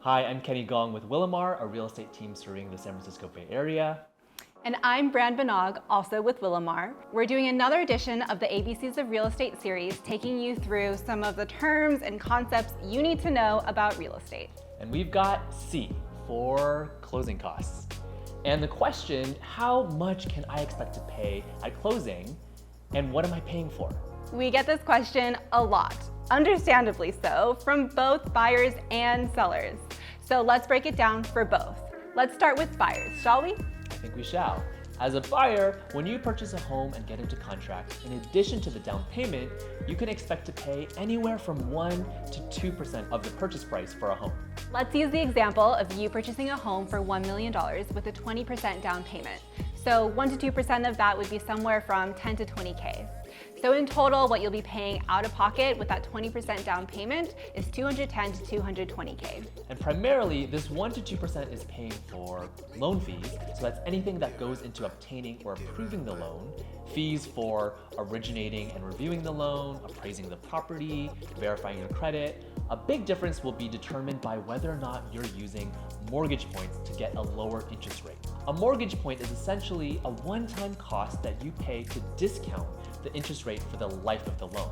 Hi, I'm Kenny Gong with Willowmar, a real estate team serving the San Francisco Bay Area. And I'm Bran Banog, also with Willowmar. We're doing another edition of the ABCs of Real Estate series, taking you through some of the terms and concepts you need to know about real estate. And we've got C for closing costs. And the question, how much can I expect to pay at closing, and what am I paying for? We get this question a lot, understandably so, from both buyers and sellers. So let's break it down for both. Let's start with buyers, shall we? I think we shall. As a buyer, when you purchase a home and get into contract, in addition to the down payment, you can expect to pay anywhere from 1 to 2% of the purchase price for a home. Let's use the example of you purchasing a home for $1 million with a 20% down payment. So 1 to 2% of that would be somewhere from 10 to 20K. So in total, what you'll be paying out of pocket with that 20% down payment is 210 to 220K. And primarily, this 1 to 2% is paying for loan fees. So that's anything that goes into obtaining or approving the loan, fees for originating and reviewing the loan, appraising the property, verifying your credit. A big difference will be determined by whether or not you're using mortgage points to get a lower interest rate. A mortgage point is essentially a one-time cost that you pay to discount the interest rate for the life of the loan.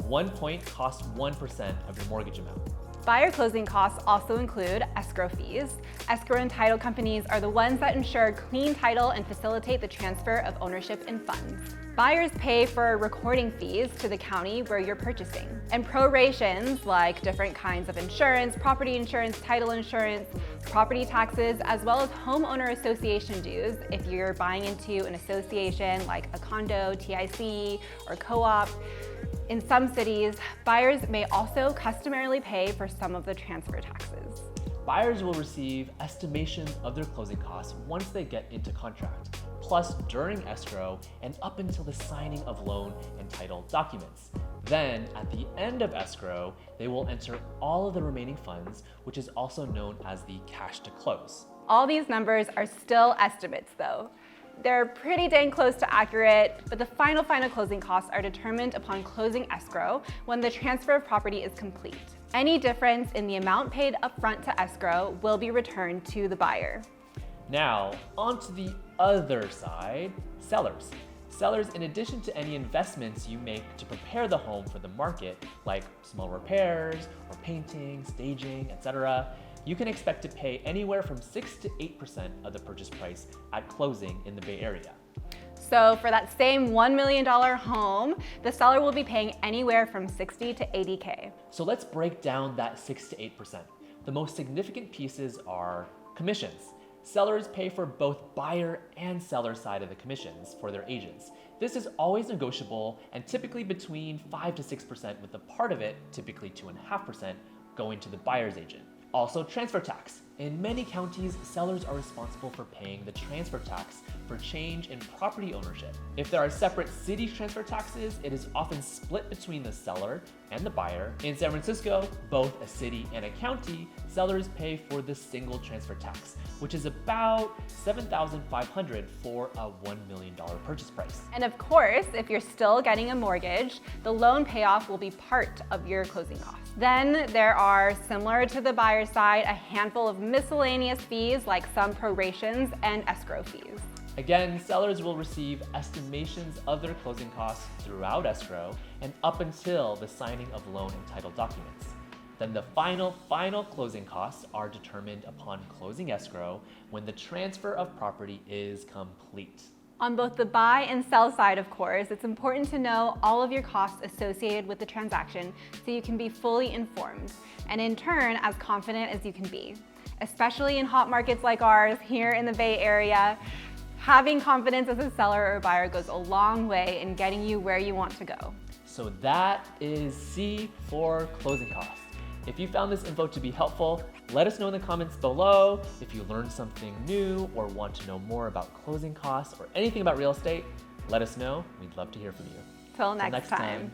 1 point costs 1% of your mortgage amount. Buyer closing costs also include escrow fees. Escrow and title companies are the ones that ensure clean title and facilitate the transfer of ownership and funds. Buyers pay for recording fees to the county where you're purchasing. And prorations, like different kinds of insurance, property insurance, title insurance, property taxes, as well as homeowner association dues if you're buying into an association like a condo, TIC, or co-op. In some cities, buyers may also customarily pay for some of the transfer taxes. Buyers will receive estimations of their closing costs once they get into contract, plus during escrow and up until the signing of loan and title documents. Then, at the end of escrow, they will enter all of the remaining funds, which is also known as the cash to close. All these numbers are still estimates though. They're pretty dang close to accurate, but the final closing costs are determined upon closing escrow when the transfer of property is complete. Any difference in the amount paid upfront to escrow will be returned to the buyer. Now, on to the other side, sellers. Sellers, in addition to any investments you make to prepare the home for the market, like small repairs or painting, staging, etc., you can expect to pay anywhere from 6 to 8% of the purchase price at closing in the Bay Area. So for that same $1 million home, the seller will be paying anywhere from 60 to 80K. So let's break down that 6 to 8%. The most significant pieces are commissions. Sellers pay for both buyer and seller side of the commissions for their agents. This is always negotiable and typically between 5 to 6%, with a part of it, typically 2.5%, going to the buyer's agent. Also, transfer tax. In many counties, sellers are responsible for paying the transfer tax for change in property ownership. If there are separate city transfer taxes, it is often split between the seller and the buyer. In San Francisco, both a city and a county, sellers pay for the single transfer tax, which is about $7,500 for a $1 million purchase price. And of course, if you're still getting a mortgage, the loan payoff will be part of your closing costs. Then there are, similar to the buyer's side, a handful of miscellaneous fees like some prorations and escrow fees. Again, sellers will receive estimations of their closing costs throughout escrow and up until the signing of loan and title documents. Then the final closing costs are determined upon closing escrow when the transfer of property is complete. On both the buy and sell side, of course, it's important to know all of your costs associated with the transaction so you can be fully informed and in turn as confident as you can be. Especially in hot markets like ours here in the Bay Area, having confidence as a seller or buyer goes a long way in getting you where you want to go. So that is C for closing costs. If you found this info to be helpful, let us know in the comments below. If you learned something new or want to know more about closing costs or anything about real estate, let us know. We'd love to hear from you. Till next time.